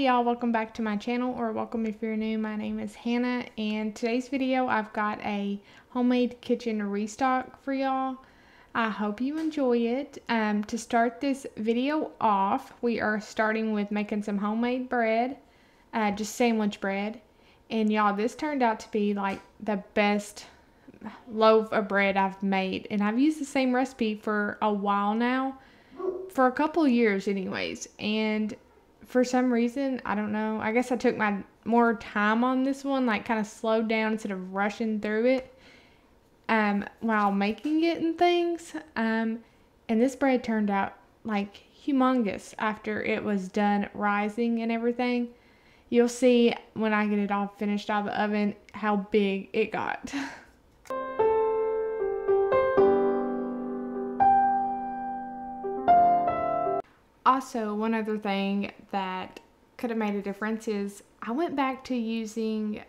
Hey y'all, welcome back to my channel, or welcome if you're new. My name is Hannah, and today's video I've got a homemade kitchen restock for y'all. I hope you enjoy it. To start this video off, we are starting with making some homemade bread, just sandwich bread. And y'all, this turned out to be like the best loaf of bread I've made, and I've used the same recipe for a while now, for a couple of years anyways, and for some reason, I don't know, I guess I took my more time on this one, like kind of slowed down instead of rushing through it while making it and things. And this bread turned out like humongous after it was done rising and everything. You'll see when I get it all finished out of the oven how big it got. Also, one other thing that could have made a difference is I went back to using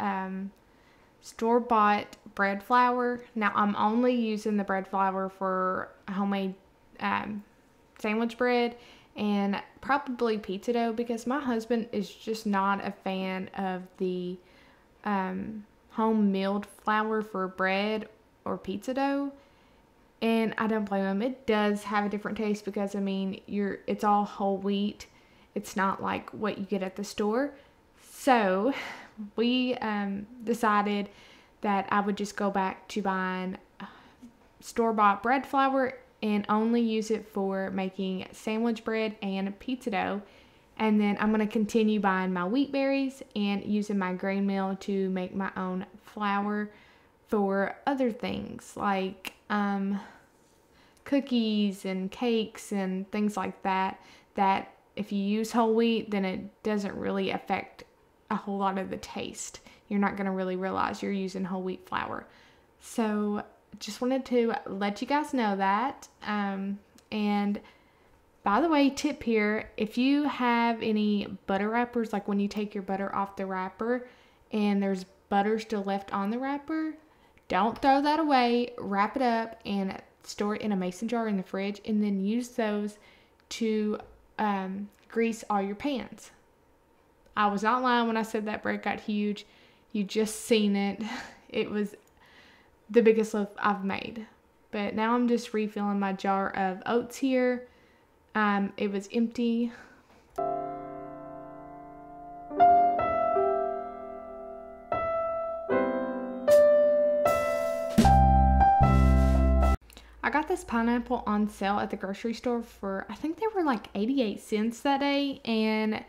store-bought bread flour. Now, I'm only using the bread flour for homemade sandwich bread and probably pizza dough, because my husband is just not a fan of the home milled flour for bread or pizza dough. And I don't blame them. It does have a different taste because, I mean, it's all whole wheat. It's not like what you get at the store. So we decided that I would just go back to buying store-bought bread flour and only use it for making sandwich bread and pizza dough. And then I'm going to continue buying my wheat berries and using my grain mill to make my own flour for other things like cookies and cakes and things like that, that if you use whole wheat, then it doesn't really affect a whole lot of the taste. You're not going to really realize you're using whole wheat flour. So just wanted to let you guys know that. And by the way, tip here, if you have any butter wrappers, like when you take your butter off the wrapper and there's butter still left on the wrapper, don't throw that away. Wrap it up and store it in a mason jar in the fridge, and then use those to grease all your pans. I was not lying when I said that bread got huge. You just seen it. It was the biggest loaf I've made. But now I'm just refilling my jar of oats here. It was empty. I got this pineapple on sale at the grocery store for, I think they were like 88 cents that day, and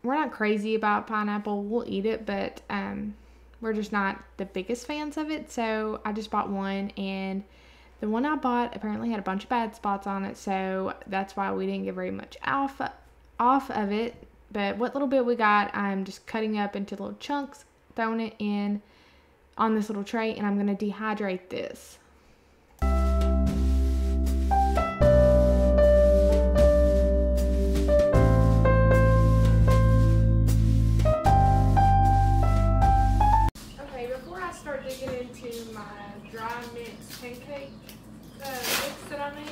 we're not crazy about pineapple. We'll eat it, but we're just not the biggest fans of it, so I just bought one, and the one I bought apparently had a bunch of bad spots on it, so that's why we didn't get very much off of it. But what little bit we got, I'm just cutting up into little chunks, throwing it in on this little tray, and I'm going to dehydrate this. Into my dry mix pancake mix that I made.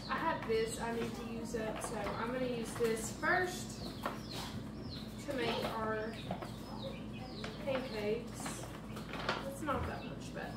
I have this I need to use up, so I'm going to use this first to make our pancakes. It's not that much, but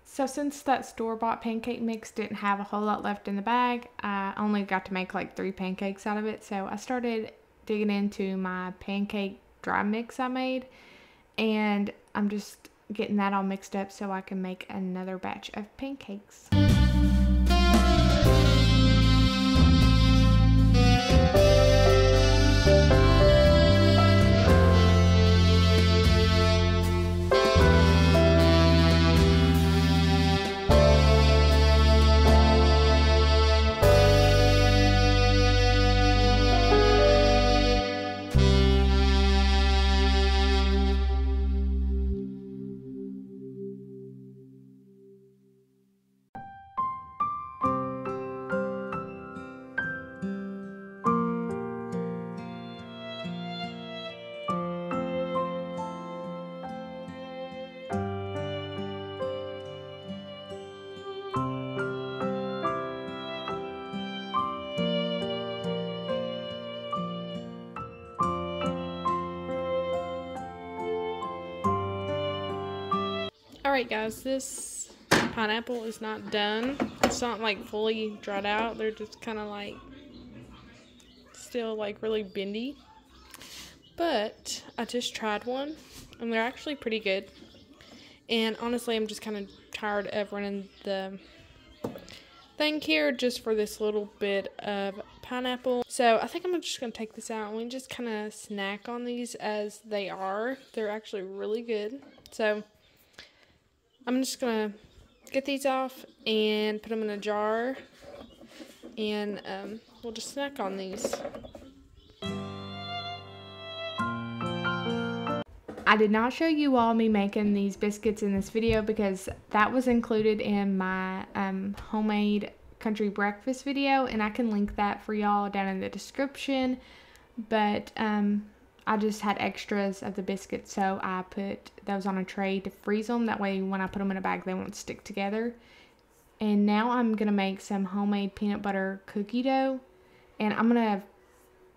so since that store-bought pancake mix didn't have a whole lot left in the bag, I only got to make like 3 pancakes out of it. So I started digging into my pancake dry mix I made, and I'm just getting that all mixed up so I can make another batch of pancakes. Alright guys, this pineapple is not done. It's not like fully dried out. They're just kind of like still like really bendy. But I just tried one and they're actually pretty good. And honestly, I'm just kind of tired of running the thing here just for this little bit of pineapple. So I think I'm just going to take this out and we just kind of snack on these as they are. They're actually really good. So I'm just going to get these off and put them in a jar, and we'll just snack on these. I did not show you all me making these biscuits in this video because that was included in my homemade country breakfast video, and I can link that for y'all down in the description. But I just had extras of the biscuits, so I put those on a tray to freeze them. That way when I put them in a bag, they won't stick together. And now I'm going to make some homemade peanut butter cookie dough. And I'm going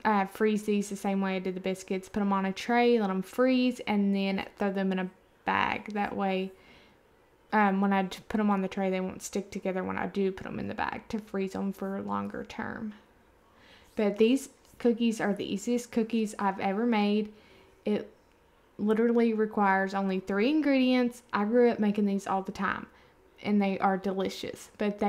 to freeze these the same way I did the biscuits. Put them on a tray, let them freeze, and then throw them in a bag. That way when I put them on the tray, they won't stick together when I do put them in the bag to freeze them for longer term. But these cookies are the easiest cookies I've ever made. It literally requires only 3 ingredients. I grew up making these all the time and they are delicious. But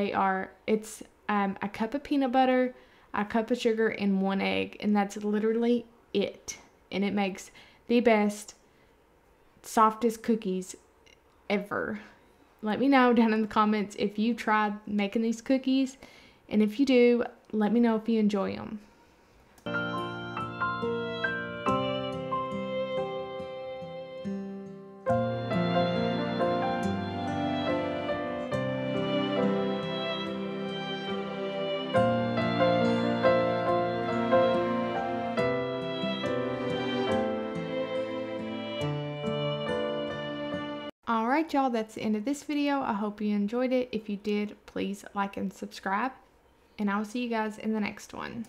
it's a cup of peanut butter, a cup of sugar, and 1 egg, and that's literally it. And it makes the best, softest cookies ever. Let me know down in the comments if you tried making these cookies, and if you do, let me know if you enjoy them. Alright y'all, that's the end of this video. I hope you enjoyed it. If you did, please like and subscribe. And I will see you guys in the next one.